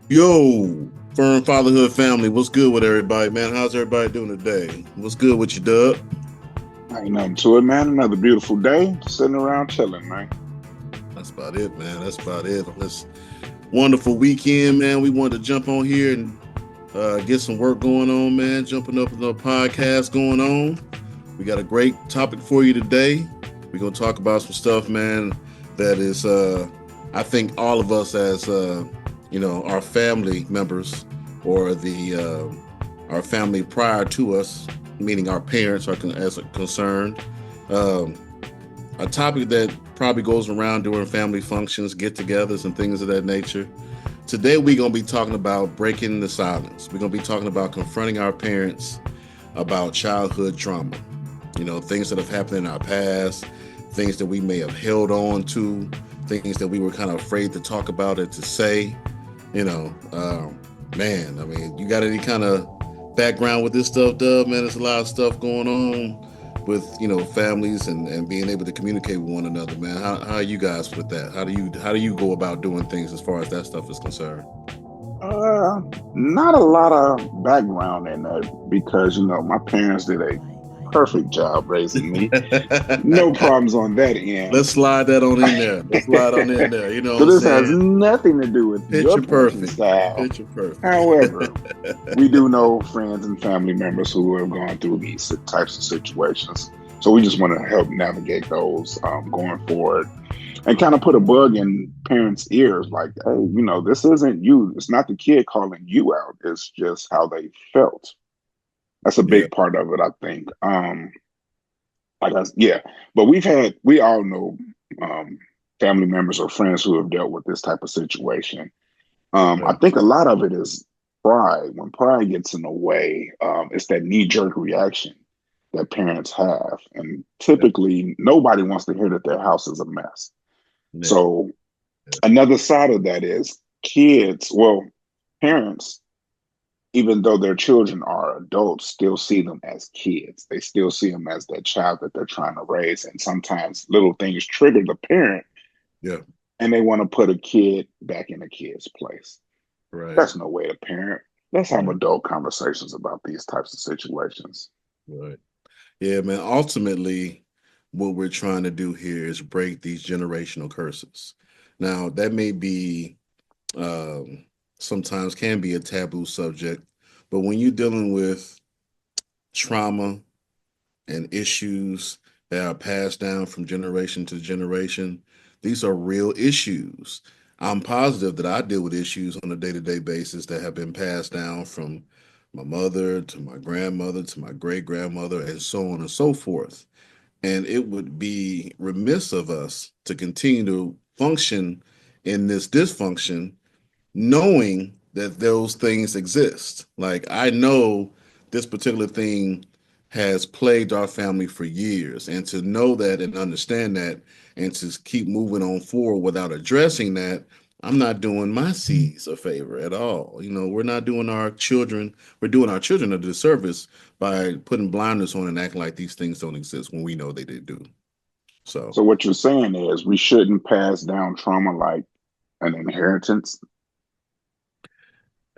Yo, Firm Fatherhood family, what's good with everybody, man? How's everybody doing today? What's good with you, Dub? Ain't nothing to it, man. Another beautiful day, sitting around chilling, man. That's about it, man. That's about it. On this wonderful weekend, man, we wanted to jump on here and get some work going on, man. Jumping up with a podcast going on. We got a great topic for you today. We're gonna talk about some stuff, man, that is, I think all of us as, our family members or the our family prior to us, meaning our parents, are as concerned. Um, a topic that probably goes around during family functions, get-togethers, and things of that nature. Today, we're gonna be talking about breaking the silence. We're gonna be talking about confronting our parents about childhood trauma. Things that have happened in our past, things that we may have held on to, things that we were kind of afraid to talk about or to say. You know, man, I mean, you got any kind of background with this stuff, Dub? Man, there's a lot of stuff going on with families and being able to communicate with one another, man. How are you guys with that? How do you go about doing things as far as that stuff is concerned? Uh, Not a lot of background in that because my parents did a perfect job raising me. No problems on that end. Let's slide that on in there. Let's slide on in there. You know what So I'm this has saying? nothing to do with your Picture parenting perfect. style. Picture perfect. However, we do know friends and family members who have gone through these types of situations. So we just want to help navigate those going forward and kind of put a bug in parents' ears like, hey, this isn't you. It's not the kid calling you out. It's just how they felt. That's a Yeah. big part of it, I think. Yeah, but we all know um, family members or friends who have dealt with this type of situation. I Right. think a lot of it is pride. When pride gets in the way, it's that knee jerk reaction that parents have. And Yeah. typically, nobody wants to hear that their house is a mess. Yeah. So, another side of that is parents, even though their children are adults, still see them as kids. They still see them as that child that they're trying to raise. And sometimes little things trigger the parent Yeah. and they want to put a kid back in a kid's place. Right. That's no way to parent. Let's have Right. adult conversations about these types of situations. Right. Yeah, man. Ultimately, what we're trying to do here is break these generational curses. Now, that may be um, sometimes can be a taboo subject, but when you're dealing with trauma and issues that are passed down from generation to generation, these are real issues. I'm positive that I deal with issues on a day-to-day basis that have been passed down from my mother to my grandmother to my great grandmother and so on and so forth. And it would be remiss of us to continue to function in this dysfunction knowing that those things exist. Like I know this particular thing has plagued our family for years, and to know that and understand that and to keep moving on forward without addressing that, I'm not doing my seeds a favor at all. We're not doing our children, we're doing our children a disservice by putting blinders on and acting like these things don't exist when we know they do. So So what you're saying is we shouldn't pass down trauma like an inheritance.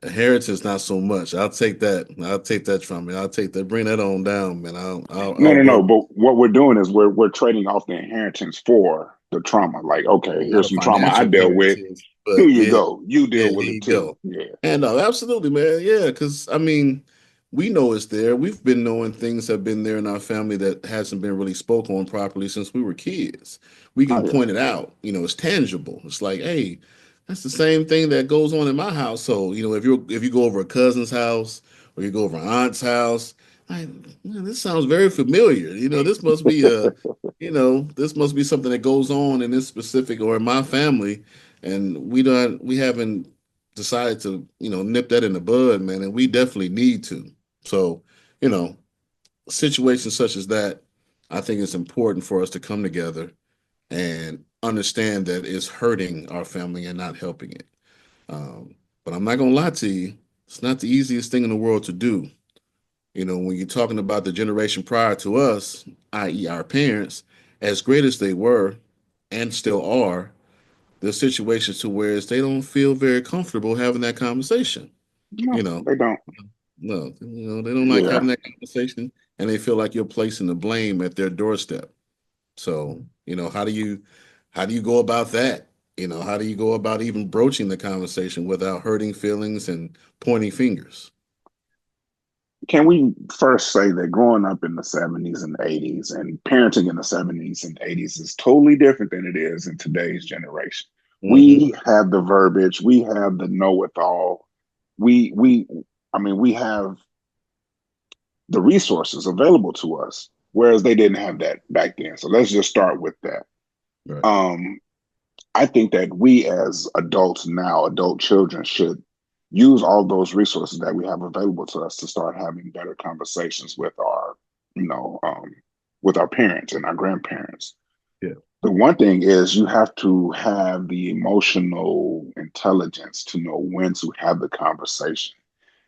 inheritance, not so much. I'll take that. I'll take that from me. I'll take that. Bring that on down, man. No, I'll no, no. work. But what we're doing is we're trading off the inheritance for the trauma. Like, okay, Not here's a some trauma I financial dealt with. inheritance, Here but you yeah, go. You yeah. deal There with it you too. go. Yeah. And absolutely, man. Yeah, because I mean, we know it's there. We've been knowing things have been there in our family that hasn't been really spoken on properly since we were kids. We Oh can yeah. point it out. It's tangible. It's like, hey, that's the same thing that goes on in my household. If you go over a cousin's house or you go over an aunt's house, like, man, this sounds very familiar. This must be something that goes on in this specific or in my family, and we haven't decided to nip that in the bud, man, and we definitely need to. So, you know, situations such as that, I think it's important for us to come together and understand that it's hurting our family and not helping it. Um, but I'm not gonna lie to you, it's not the easiest thing in the world to do. When you're talking about the generation prior to us, i.e., our parents, as great as they were and still are, there's situations to where they don't feel very comfortable having that conversation. No, You know, they don't. no, they don't like Yeah. having that conversation, and they feel like you're placing the blame at their doorstep. So, how do you go about that? How do you go about even broaching the conversation without hurting feelings and pointing fingers? Can we first say that growing up in the 70s and 80s and parenting in the 70s and 80s is totally different than it is in today's generation? Hmm. We have the verbiage, we have the know-it-all. We I mean, we have the resources available to us, whereas they didn't have that back then. So let's just start with that. Right. Um, I think that we as adults now, adult children, should use all those resources that we have available to us to start having better conversations you know, um, with our parents and our grandparents. Yeah. The one thing is you have to have the emotional intelligence to know when to have the conversation.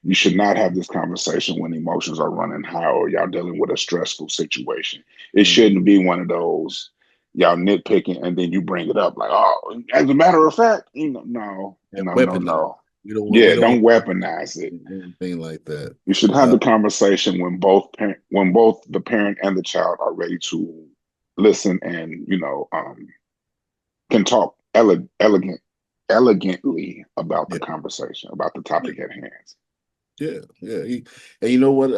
You should not have this conversation when emotions are running high or y'all dealing with a stressful situation. It Hmm. shouldn't be one of those y'all nitpicking and then you bring it up like, oh, as a matter of fact, no, And no, no, weaponize. no. We Yeah, don't don't weaponize it. want anything like that. You should have Uh, the conversation when both the parent and the child are ready to listen and can talk elegantly about the yeah. conversation about the Yeah. topic at hand. Yeah. Yeah. And you know what?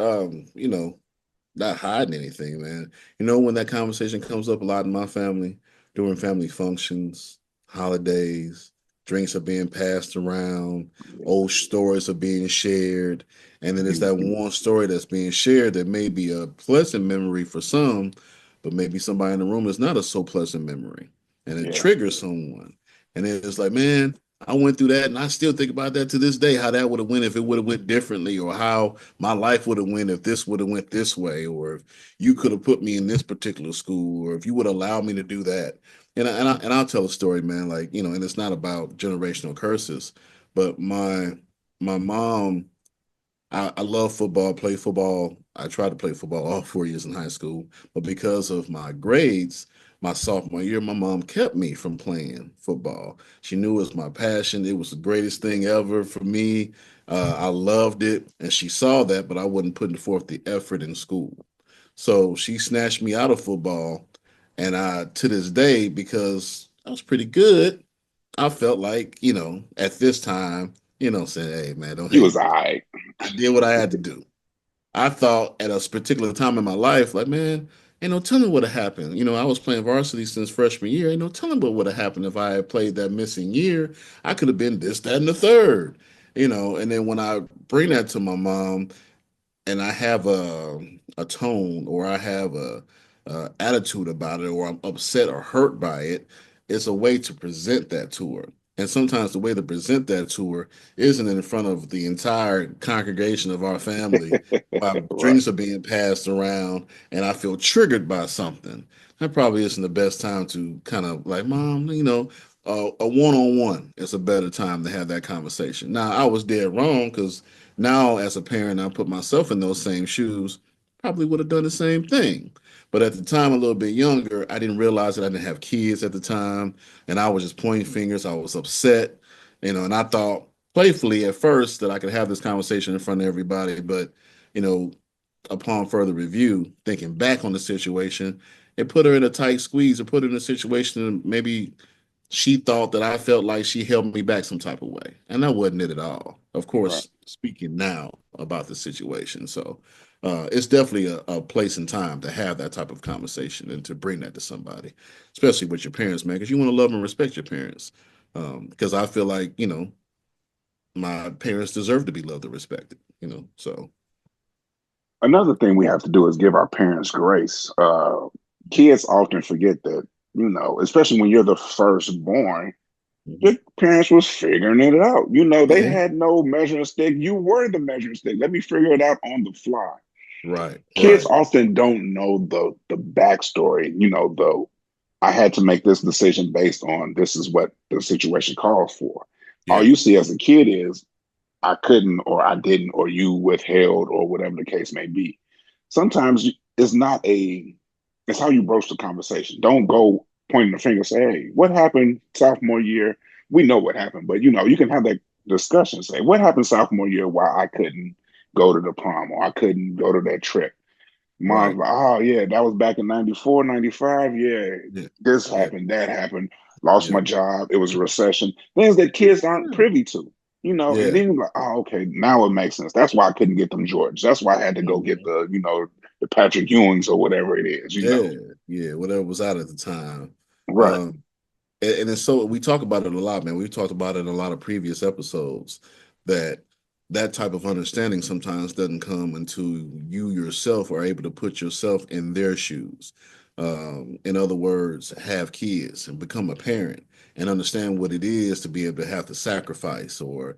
Not hiding anything, man. When that conversation comes up a lot in my family, during family functions, holidays, drinks are being passed around, old stories are being shared, and then it's that Mhm. one story that's being shared that may be a pleasant memory for some, but maybe somebody in the room is not a so pleasant memory, and it Yeah, triggers someone, and it's like, man, I went through that, and I still think about that to this day. How that would have went if it would have went differently, or how my life would have went if this would have went this way, or if you could have put me in this particular school, or if you would allow me to do that. And I'll tell a story, man. Like and it's not about generational curses, but my mom. I love football, play football. I tried to play football all 4 years in high school, but because of my grades, my sophomore year, my mom kept me from playing football. She knew it was my passion. It was the greatest thing ever for me. I loved it, and she saw that, but I wasn't putting forth the effort in school. So she snatched me out of football, and to this day, because I was pretty good, I felt like, at this time, saying, hey, man, don't you hate was on me. I. I did what I had to do. I thought at a particular time in my life, like, man, ain't no telling what would have happened. I was playing varsity since freshman year. Ain't no telling what would have happened if I had played that missing year. I could have been this, that, and the third. And then when I bring that to my mom, and I have a tone, or I have a attitude about it, or I'm upset or hurt by it, it's a way to present that to her. And sometimes the way to present that to her isn't in front of the entire congregation of our family while Right, drinks are being passed around and I feel triggered by something. That probably isn't the best time to kind of like, Mom, a one on one is a better time to have that conversation. Now, I was dead wrong because now, as a parent, I put myself in those same shoes, probably would have done the same thing. But at the time, a little bit younger, I didn't realize that I didn't have kids at the time, and I was just pointing fingers. I was upset, and I thought playfully at first that I could have this conversation in front of everybody. But, you know, upon further review, thinking back on the situation, it put her in a tight squeeze. It put her in a situation maybe she thought that I felt like she held me back some type of way. And that wasn't it at all. Of right. course, speaking now about the situation. So it's definitely a place and time to have that type of conversation and to bring that to somebody, especially with your parents, man, because you want to love and respect your parents. Because I feel like, my parents deserve to be loved and respected, so. Another thing we have to do is give our parents grace. Kids often forget that, especially when you're the firstborn, Mhm. your parents was figuring it out. They Yeah, had no measuring stick. You were the measuring stick. Let me figure it out on the fly. right, Kids right. often don't know the backstory. The I had to make this decision based on this is what the situation calls for. All Yeah, you see as a kid is I couldn't or I didn't or you withheld or whatever the case may be. Sometimes it's not a it's how you broach the conversation. pointing the finger, say, hey, what happened sophomore year? We know what happened, but you can have that discussion. Say, what happened sophomore year why I couldn't go to the prom or I couldn't go to that trip? Mom's Right. like, oh yeah, that was back in 94, 95. Yeah, Yeah. this Yeah. happened, that happened, lost Yeah. my job, it was a recession, things that kids aren't privy to, and Yeah. then you're like, oh, okay, now it makes sense. That's why I couldn't get them George. That's why I had to go get Mhm. the Patrick Ewings or whatever it is. Yeah. Yeah. Whatever was out at the time. Right. Um, and it's so we talk about it a lot, man. We've talked about it in a lot of previous episodes that that type of understanding sometimes doesn't come until you yourself are able to put yourself in their shoes. In other words, have kids and become a parent and understand what it is to be able to have to sacrifice or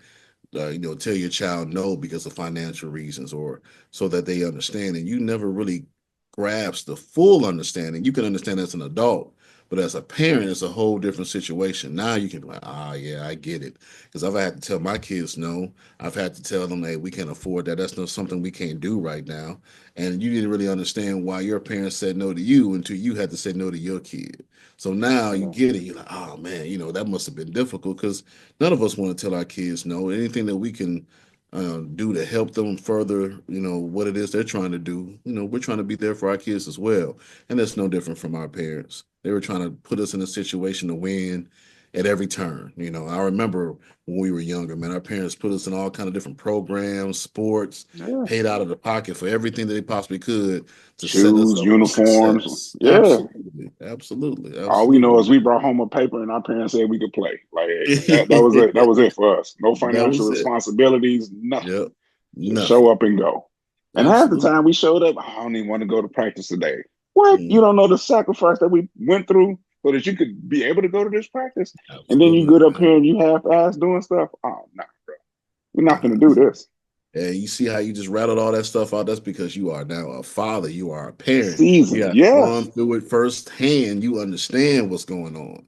tell your child no because of financial reasons or so that they understand. And you never really grasp the full understanding. You can understand as an adult, but as a parent, it's a whole different situation. Now you can be like, yeah, I get it. Because I've had to tell my kids no. I've had to tell them, hey, we can't afford that. That's not something we can't do right now. And you didn't really understand why your parents said no to you until you had to say no to your kid. So now you Yeah. get it. You're like, oh man, that must have been difficult because none of us want to tell our kids no. Anything that we can do to help them further, what it is they're trying to do. We're trying to be there for our kids as well, and that's no different from our parents. They were trying to put us in a situation to win at every turn. I remember when we were younger, man, our parents put us in all kind of different programs, sports, Yeah. paid out of the pocket for everything that they possibly could to set us Shoes, up for uniforms. success. Yeah. Absolutely, absolutely, All we know absolutely. is we brought home a paper and our parents said we could play. Like that was it. That was it for us. No That financial was it. responsibilities, nothing. Yep. Just show Nothing. up and go. And half the Absolutely. time we showed up, I don't even want to go to practice today. What? You Mm, don't know the sacrifice that we went through so that you could be able to go to this practice? And then you absolutely, get up here man. and you half ass doing stuff. Oh, nah, bro. We're not going Nah. to do this. And you see how you just rattled all that stuff out? That's because you are now a father. You are a parent. You Season. have Yes. gone through it firsthand. You understand what's going on.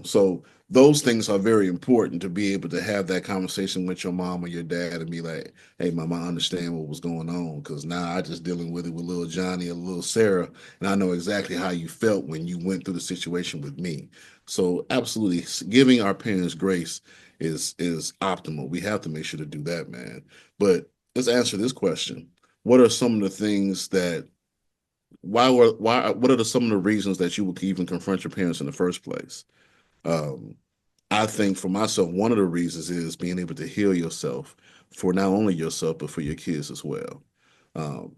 So those things are very important to be able to have that conversation with your mom or your dad and be like, hey, mom, I understand what was going on because now I just dealing with it with little Johnny or little Sarah, and I know exactly how you felt when you went through the situation with me. So absolutely, giving our parents grace is optimal. We have to make sure to do that, man. But let's answer this question: what are some of the things that what are some of the reasons that you would even confront your parents in the first place? Um, I think for myself, one of the reasons is being able to heal yourself for not only yourself, but for your kids as well.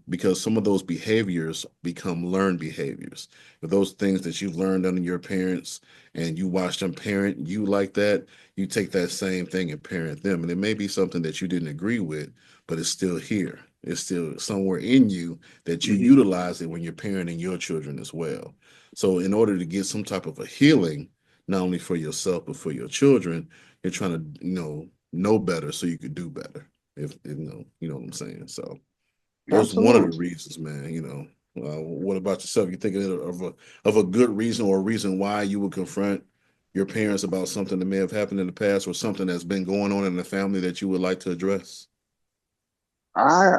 Because some of those behaviors become learned behaviors. If those things that you've learned under your parents and you watch them parent you like that, you take that same thing and parent them. And it may be something that you didn't agree with, but it's still here. It's still somewhere in you that you Hmm. utilize it when you're parenting your children as well. So, in order to get some type of a healing, not only for yourself but for your children, you're trying to know better so you could do better. If you know what I'm saying. So those are one of the Absolutely. reasons, man. What about yourself? You thinking of a good reason or a reason why you would confront your parents about something that may have happened in the past or something that's been going on in the family that you would like to address? I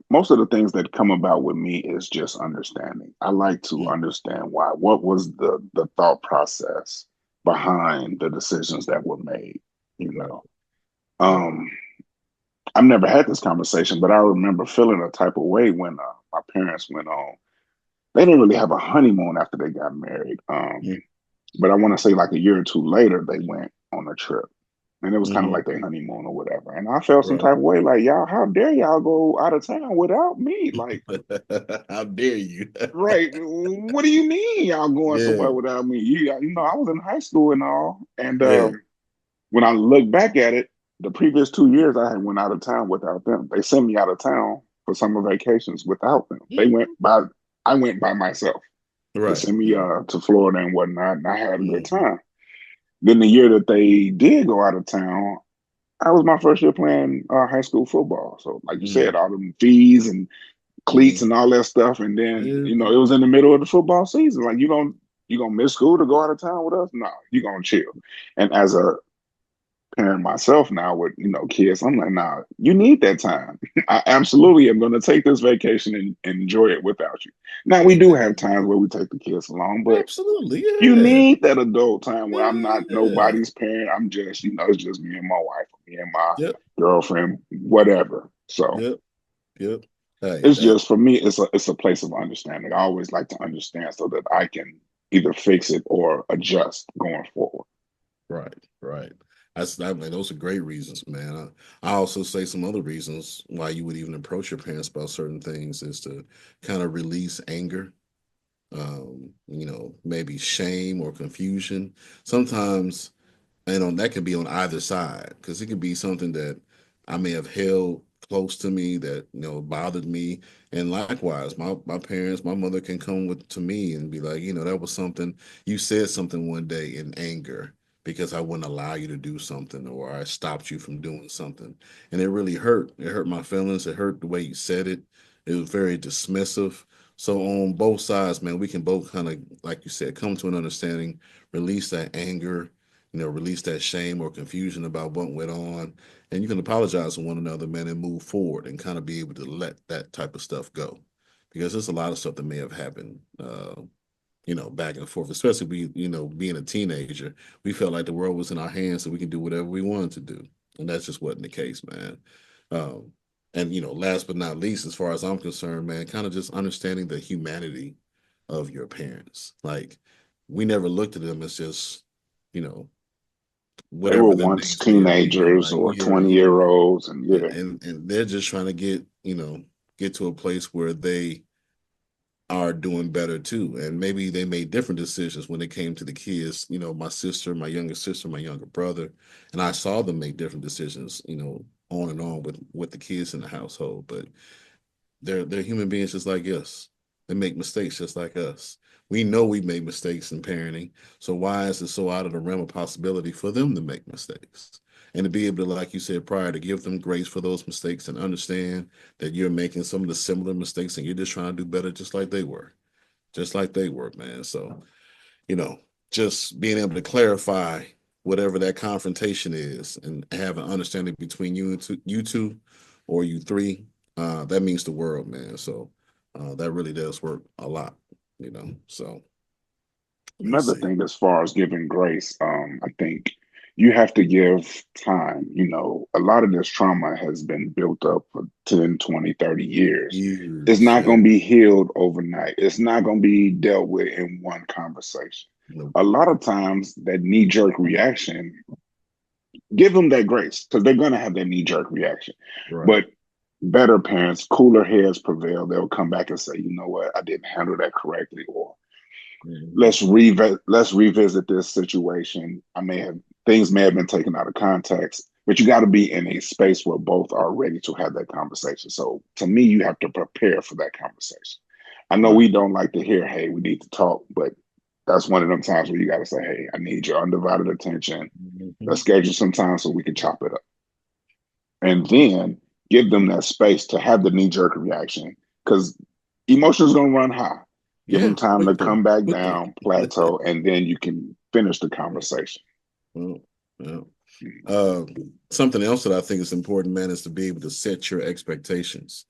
most of the things that come about with me is just understanding. I like to Mm, understand why. What was the thought process behind the decisions that were made? You right, know, right. um, I've never had this conversation, but I remember feeling a type of way when my parents went on. They didn't really have a honeymoon after they got married. Mm, But I want to say like a year or two later, they went on a trip. And it was kind of mhm, like their honeymoon or whatever. And I felt some right. type of way, like, y'all, how dare y'all go out of town without me? Like, How dare you? right. What do you mean y'all going somewhere Yeah, without me? I was in high school and all. And yeah. when I look back at it, the previous 2 years I had went out of town without them. They sent me out of town for summer vacations without them. I went by myself. They Right, sent me right. to Florida and whatnot, and I had a good Mhm, time. Then the year that they did go out of town, I was my first year playing high school football. So, like you said, mhm, all them fees and cleats mhm. and all that stuff. And then, Yeah, it was in the middle of the football season. Like you gonna miss school to go out of town with us? No, you gonna chill. And parent myself now with, kids. I'm like, nah, you need that time. I absolutely am going to take this vacation and enjoy it without you. Now we do have times where we take the kids along, but Absolutely, you yeah, need that adult time where I'm not yeah, nobody's parent. I'm just, it's just me and my wife, or me and my yep, girlfriend, whatever. So yep, yep. Hey, it's that just for me, it's a place of understanding. I always like to understand so that I can either fix it or adjust going forward. right, right. I mean, those are great reasons, man. I also say some other reasons why you would even approach your parents about certain things is to kind of release anger, maybe shame or confusion. Sometimes, and on that could be on either side because it could be something that I may have held close to me that bothered me, and likewise, my parents, my mother can come with to me and be like, that was something you said something one day in anger because I wouldn't allow you to do something or I stopped you from doing something, and it really hurt. It hurt my feelings. It hurt the way you said it. It was very dismissive. So on both sides, man, we can both kind of, like you said, come to an understanding, release that anger, release that shame or confusion about what went on. And you can apologize to one another, man, and move forward and kind of be able to let that type of stuff go. Because there's a lot of stuff that may have happened, back and forth, especially being a teenager. We felt like the world was in our hands so we can do whatever we wanted to do. And that's just wasn't the case, man. Um, and, last but not least, as far as I'm concerned, man, kind of just understanding the humanity of your parents. Like, we never looked at them as just, you know, They were whatever the once names may be. teenagers Like, or yeah, 20-year-olds, and yeah, and they're just trying to get to a place where they are doing better too. And maybe they made different decisions when it came to the kids. My sister, my younger sister, my younger brother, and I saw them make different decisions. On and on with the kids in the household. But they're human beings just like us. They make mistakes just like us. We know we made mistakes in parenting. So why is it so out of the realm of possibility for them to make mistakes? And to be able to, like you said prior, to give them grace for those mistakes and understand that you're making some of the similar mistakes and you're just trying to do better just like they were. Just like they were, man. So you know, just being able to clarify whatever that confrontation is and have an understanding between you two, or you three, that means the world, man. So that really does work a lot. So let me another see. thing as far as giving grace, I think you have to give time. A lot of this trauma has been built up for 10, 20, 30 years. It's Years, not yeah. going to be healed overnight. It's not going to be dealt with in one conversation. Nope. A lot of times, that knee jerk reaction, give them that grace because they're going to have that knee jerk reaction. Right. But better parents, cooler heads prevail. They'll come back and say, you know what, I didn't handle that correctly, or Mhm. let's revisit this situation. Things may have been taken out of context, but you got to be in a space where both are ready to have that conversation. So to me, you have to prepare for that conversation. I know we Right. don't like to hear, hey, we need to talk, but that's one of them times where you got to say, hey, I need your undivided attention. Let's Mhm. schedule some time so we can chop it up. And then give them that space to have the knee jerk reaction because emotions going to run high. Give Yeah, them time to quickly, come back quickly. down, plateau, and then you can finish the conversation. Well, well. Uh, Something else that I think is important, man, is to be able to set your expectations.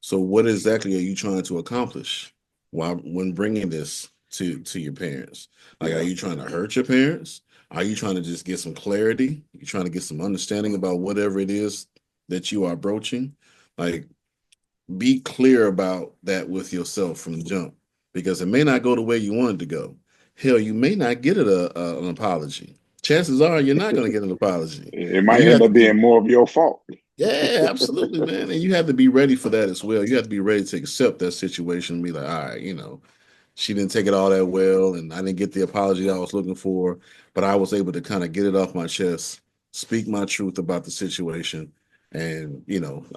So, what exactly are you trying to accomplish while when bringing this to your parents? Like, are Yeah. you trying to hurt your parents? Are you trying to just get some clarity? You trying to get some understanding about whatever it is that you are broaching? Like, be clear about that with yourself from the jump, because it may not go the way you wanted to go. Hell, you may not get an apology. Chances are you're not going to get an apology, It and might you end have to up be. being more of your fault. Yeah, absolutely, man. And you have to be ready for that as well. You have to be ready to accept that situation and be like, all right, she didn't take it all that well, and I didn't get the apology I was looking for, but I was able to kind of get it off my chest, speak my truth about the situation, and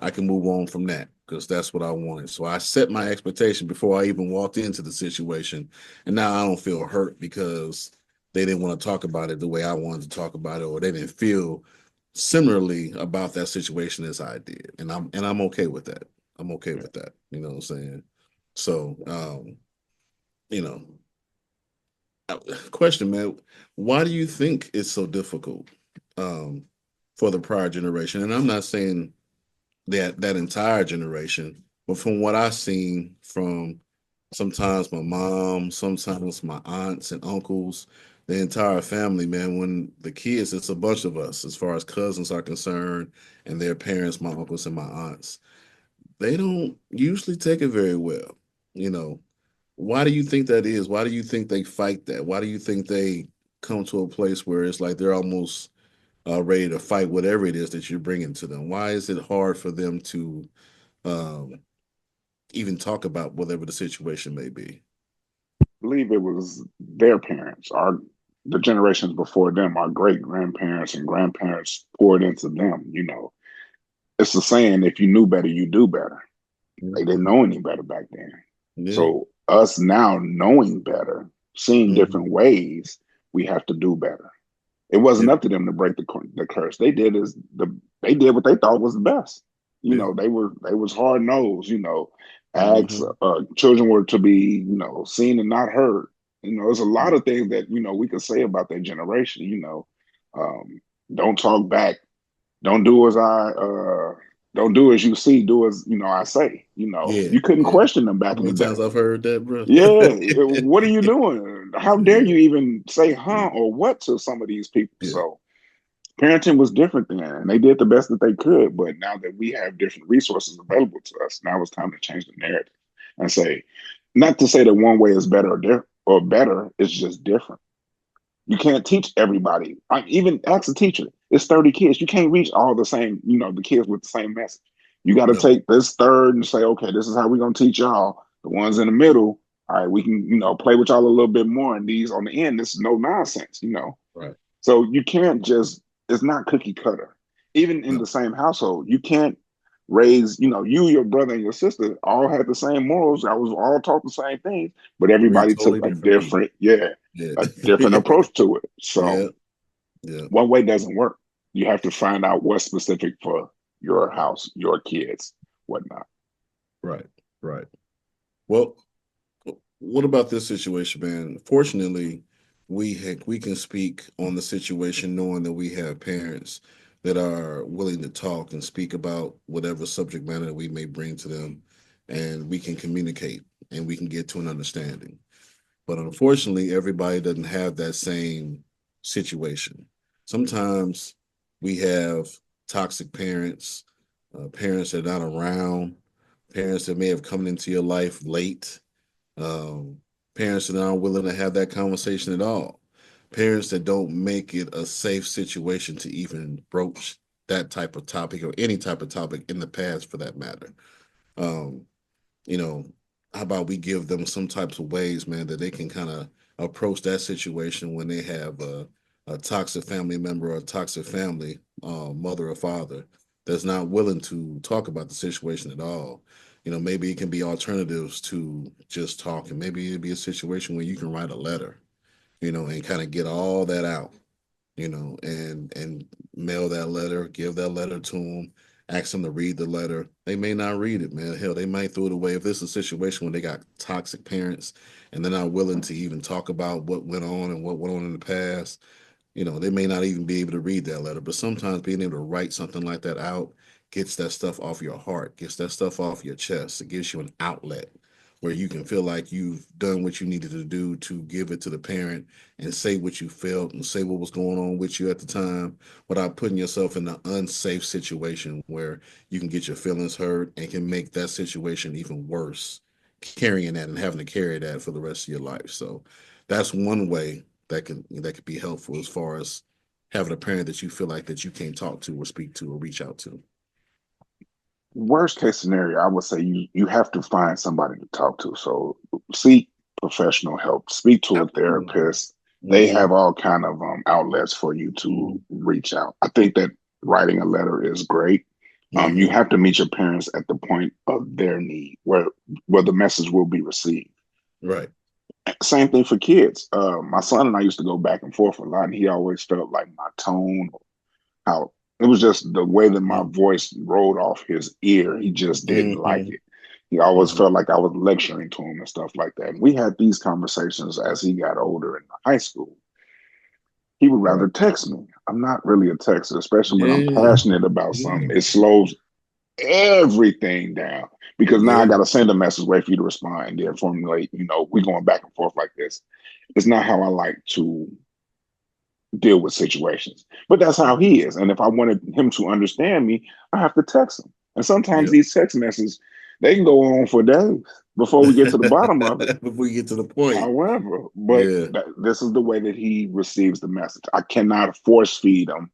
I can move on from that because that's what I wanted. So I set my expectation before I even walked into the situation, and now I don't feel hurt because they didn't want to talk about it the way I wanted to talk about it, or they didn't feel similarly about that situation as I did, and I'm okay with that. I'm okay Yeah. with that. You know what I'm saying? So, you know, question, man, why do you think it's so difficult? Um, for the prior generation. And I'm not saying that entire generation, but from what I've seen from sometimes my mom, sometimes my aunts and uncles, the entire family, man, when the kids, it's a bunch of us as far as cousins are concerned and their parents, my uncles and my aunts. They don't usually take it very well. You know, why do you think that is? Why do you think they fight that? Why do you think they come to a place where it's like they're almost ready to fight whatever it is that you're bringing to them? Why is it hard for them to um, even talk about whatever the situation may be? Believe it was their parents, the generations before them, our great grandparents and grandparents poured into them. It's the saying, if you knew better, you do better. They didn't Mhm. know any better back then. Yeah. So us now knowing better, seeing Hmm. different ways, we have to do better. It wasn't Yeah. up to them to break the curse. They did what they thought was the best. Yeah. They was hard nosed. Acts Hmm. children were to be seen and not heard. There's a lot Yeah. of things that we could say about that generation. Um, don't talk back. Don't do as I don't do as you see. Do as I say. Yeah. You couldn't Yeah. question them How back in the many times day. I've heard that, bro? Yeah, what are you doing? How dare Yeah. you even say Yeah. huh or what to some of these people? Yeah. So parenting was different then, and they did the best that they could. But now that we have different resources available to us, now it's time to change the narrative and say, not to say that one way is better or better, it's just different. You can't teach everybody. Even ask a teacher. It's 30 kids. You can't reach all the same, the kids with the same message. You got to No. take this third and say, okay, this is how we're gonna teach y'all. The ones in the middle, all right, we can, play with y'all a little bit more. And these on the end, this is no nonsense. Right. So you can't just, it's not cookie cutter. Even in No. the same household, you can't raise, your brother and your sister all had the same morals. I was all taught the same things, but Three everybody took totally a different people. different, yeah, Yeah. a different approach to it. Yeah. So Yeah. one way doesn't work. You have to find out what's specific for your house, your kids, whatnot. Right. Right. Well, what about this situation, man? Fortunately, we can speak on the situation knowing that we have parents that are willing to talk and speak about whatever subject matter that we may bring to them, and we can communicate and we can get to an understanding. But unfortunately, everybody doesn't have that same situation. Sometimes we have toxic parents, parents that are not around, parents that may have come into your life late, um, parents that aren't willing to have that conversation at all, parents that don't make it a safe situation to even broach that type of topic or any type of topic in the past for that matter. Um, you know, how about we give them some types of ways, man, that they can kind of approach that situation when they have a toxic family member or a toxic family, mother or father, that's not willing to talk about the situation at all. Maybe it can be alternatives to just talking. Maybe it'd be a situation where you can write a letter, and kind of get all that out, and mail that letter, give that letter to them, ask them to read the letter. They may not read it, man. Hell, they might throw it away. If this is a situation where they got toxic parents and they're not willing to even talk about what went on and what went on in the past, they may not even be able to read that letter. But sometimes being able to write something like that out gets that stuff off your heart, gets that stuff off your chest. It gives you an outlet where you can feel like you've done what you needed to do to give it to the parent and say what you felt and say what was going on with you at the time without putting yourself in an unsafe situation where you can get your feelings hurt and can make that situation even worse, carrying that and having to carry that for the rest of your life. So that's one way that could be helpful as far as having a parent that you feel like that you can't talk to or speak to or reach out to. Worst case scenario, I would say you have to find somebody to talk to. So seek professional help. Speak to a Absolutely. therapist. They Mm-hmm. have all kind of outlets for you Mm-hmm. to reach out. I think that writing a letter is great. You Mm-hmm. have to meet your parents at the point of their need, where the message will be received. Right. Same thing for kids. My son and I used to go back and forth a lot, and he always felt like my tone, how it was just the way that my voice rolled off his ear. He just didn't like Mm-hmm. it. He always Mm-hmm. felt like I was lecturing to him and stuff like that. And we had these conversations as he got older in high school. He would rather Right. text me. I'm not really a texter, especially when I'm Yeah. passionate about something. Yeah. It slows everything down because now I Yeah. got to send a message, wait for you to respond, and then formulate. We going back and forth like this. It's not how I like to deal with situations, but that's how he is. And if I wanted him to understand me, I have to text him. And sometimes Yeah. these text messages they can go on for days before we get to the bottom of it. Before you get to the point. However, but Yeah. this is the way that he receives the message. I cannot force feed him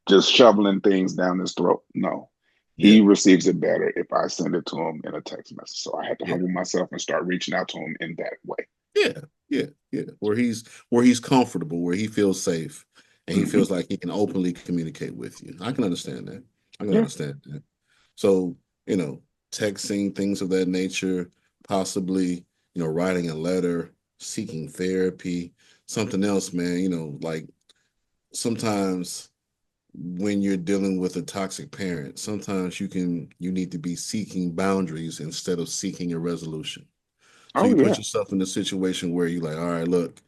just shoveling things down his throat. No, he Yeah. receives it better if I send it to him in a text message. So I had to Yeah. humble myself and start reaching out to him in that way. Yeah. Yeah. Yeah. Where he's comfortable, where he feels safe, and he Hmm. feels like he can openly communicate with you. I can understand that. I can Yeah. understand that. So, you know, texting, things of that nature, possibly, writing a letter, seeking therapy, something else, man, like sometimes when you're dealing with a toxic parent, sometimes you need to be seeking boundaries instead of seeking a resolution. So Oh you put yeah. yourself in a situation where you're like, all right, look,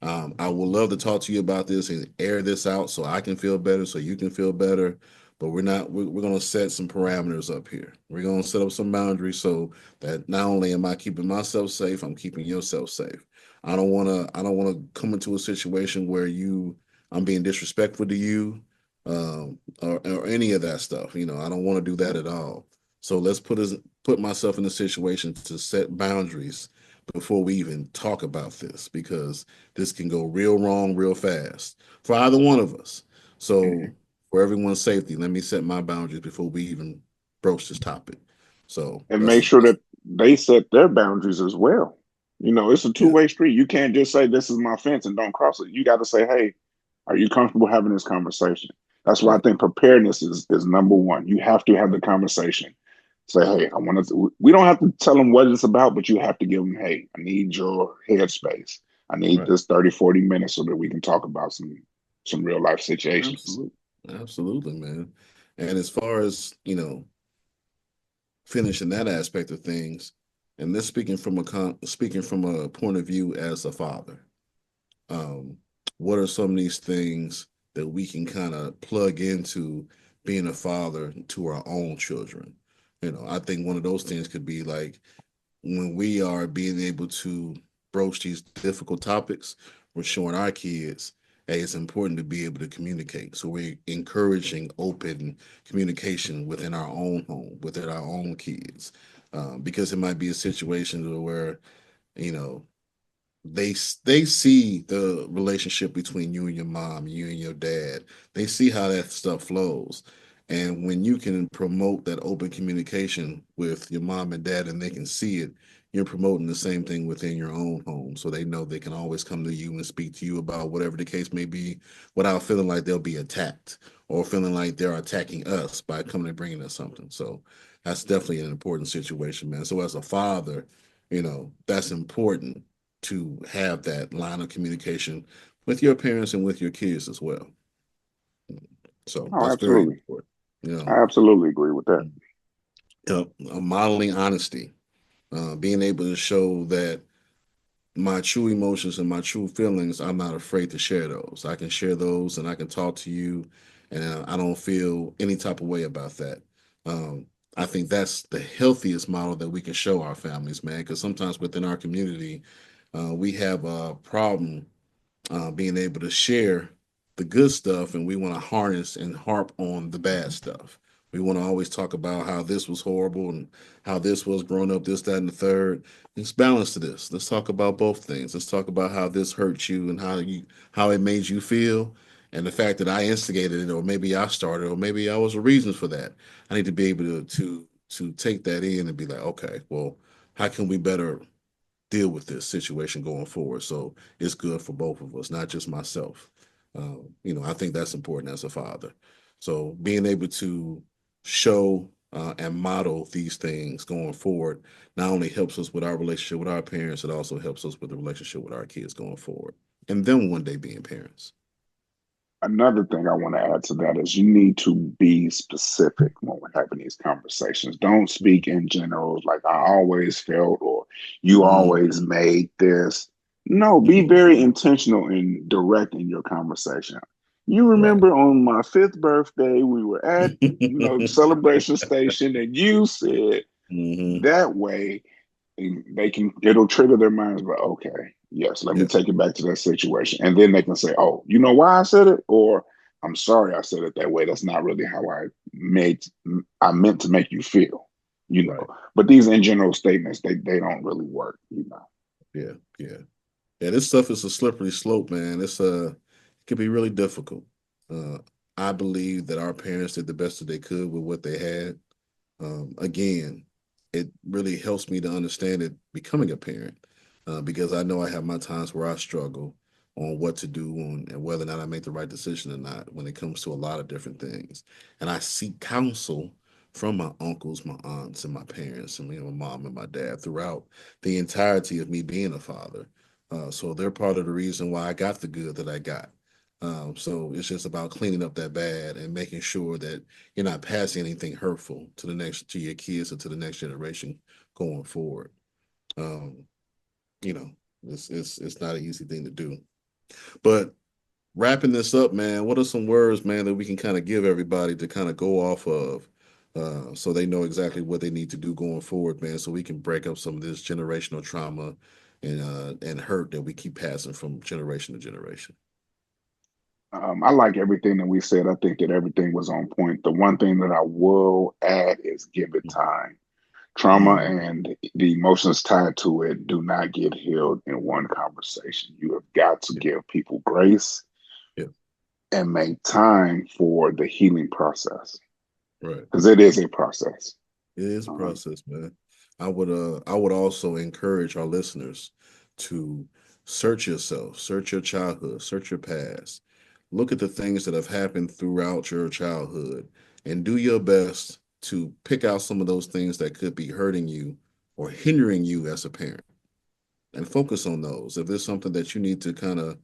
I would love to talk to you about this and air this out so I can feel better, so you can feel better. But we're not, we're going to set some parameters up here. We're going to set up some boundaries so that not only am I keeping myself safe, I'm keeping yourself safe. I don't want to come into a situation where I'm being disrespectful to you, or any of that stuff. I don't want to do that at all. So let's put myself in a situation to set boundaries before we even talk about this, because this can go real wrong real fast for either one of us. So, Hmm. for everyone's safety, let me set my boundaries before we even broach this topic. So And make sure that's that they set their boundaries as well. It's a yeah, two-way street. You can't just say this is my fence and don't cross it. You got to say, hey, are you comfortable having this conversation? That's why I right, think preparedness is number one. You have to have the conversation. Say, hey, I want to. We don't have to tell them what it's about, but you have to give them, hey, I need your headspace. I need right. this 30, 40 minutes so that we can talk about some real life situations. Absolutely, absolutely, man. And as far as finishing that aspect of things, and this speaking from a point of view as a father, um, what are some of these things that we can kind of plug into being a father to our own children? I think one of those things could be like when we are being able to broach these difficult topics, we're showing our kids, hey, it's important to be able to communicate. So we're encouraging open communication within our own home, within our own kids, because it might be a situation where you know they see the relationship between you and your mom, you and your dad. They see how that stuff flows. And when you can promote that open communication with your mom and dad and they can see it, you're promoting the same thing within your own home. So they know they can always come to you and speak to you about whatever the case may be without feeling like they'll be attacked or feeling like they're attacking us by coming and bringing us something. So that's definitely an important situation, man. So as a father, that's important to have that line of communication with your parents and with your kids as well. So Oh, that's very absolutely. important. You I know, absolutely agree with that. modeling honesty, being able to show that my true emotions and my true feelings, I'm not afraid to share those. I can share those and I can talk to you, and I don't feel any type of way about that. Um, I think that's the healthiest model that we can show our families, man, because sometimes within our community, we have a problem being able to share the good stuff, and we want to harness and harp on the bad stuff. We want to always talk about how this was horrible and how this was growing up, this, that, and the third. Let's balance to this. Let's talk about both things. Let's talk about how this hurt you and how it made you feel, and the fact that I instigated it, or maybe I started, or maybe I was a reason for that. I need to be able to take that in and be like, okay, well, how can we better deal with this situation going forward? So it's good for both of us, not just myself. I think that's important as a father. So being able to show and model these things going forward not only helps us with our relationship with our parents, it also helps us with the relationship with our kids going forward, and then one day being parents. Another thing I want to add to that is you need to be specific when we're having these conversations. Don't speak in general like I always felt or you always Mhm. made this. No, be Mhm. very intentional in directing your conversation. You Right. remember on my fifth birthday, we were at, the celebration station, and you said Hmm. that way it'll trigger their minds, but okay, yes, let me Yeah. take it back to that situation. And then they can say, oh, you know why I said it? Or I'm sorry I said it that way. That's not really how made I meant to make you feel, you know. Right. But these in general statements, they don't really work, you know. Yeah. Yeah. Yeah. This stuff is a slippery slope, man. It can be really difficult. Uh, I believe that our parents did the best that they could with what they had. Again, it really helps me to understand it becoming a parent because I know I have my times where I struggle on what to do and whether or not I make the right decision or not when it comes to a lot of different things. And I seek counsel from my uncles, my aunts, and my parents, and my mom and my dad throughout the entirety of me being a father. So they're part of the reason why I got the good that I got. So it's just about cleaning up that bad and making sure that you're not passing anything hurtful to your kids or to the next generation going forward. Um, you know, it's not an easy thing to do. But wrapping this up, man, what are some words, man, that we can kind of give everybody to kind of go off of, so they know exactly what they need to do going forward, man, so we can break up some of this generational trauma and hurt that we keep passing from generation to generation. I like everything that we said. I think that everything was on point. The one thing that I will add is give it time. Trauma Mm, and the emotions tied to it do not get healed in one conversation. You have got to yeah, give people grace yeah, and make time for the healing process right. because it is a process. It is a Um, process, man. I would also encourage our listeners to search yourself, search your childhood, search your past. Look at the things that have happened throughout your childhood and do your best to pick out some of those things that could be hurting you or hindering you as a parent and focus on those. If there's something that you need to kind of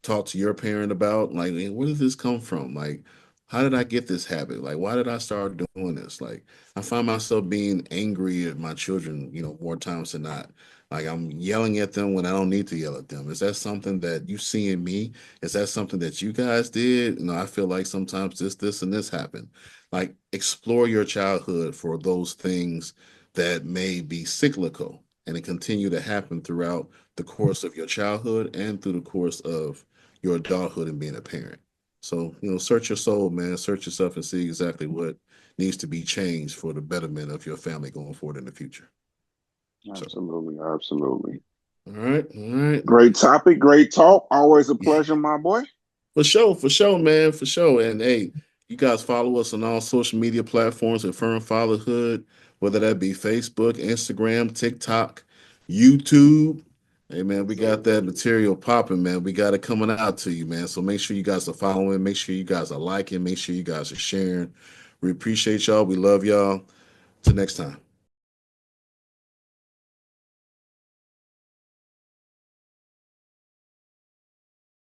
talk to your parent about, like, "Hey, where did this come from? Like, how did I get this habit? Like, why did I start doing this?" Like, I find myself being angry at my children, more times than not. Like, I'm yelling at them when I don't need to yell at them. Is that something that you see in me? Is that something that you guys did? I feel like sometimes this, and this happened. Like, explore your childhood for those things that may be cyclical and it continue to happen throughout the course of your childhood and through the course of your adulthood and being a parent. So, search your soul, man, search yourself and see exactly what needs to be changed for the betterment of your family going forward in the future. So, Absolutely, absolutely. all right, all right. Great topic, great talk. Always a Yeah, pleasure, my boy. for sure, man, for sure. And hey, you guys follow us on all social media platforms at Firm Fatherhood, whether that be Facebook, Instagram, TikTok, YouTube. Hey man, we got that material popping, man. We got it coming out to you, man. So make sure you guys are following, make sure you guys are liking, make sure you guys are sharing. We appreciate y'all. We love y'all. Till next time.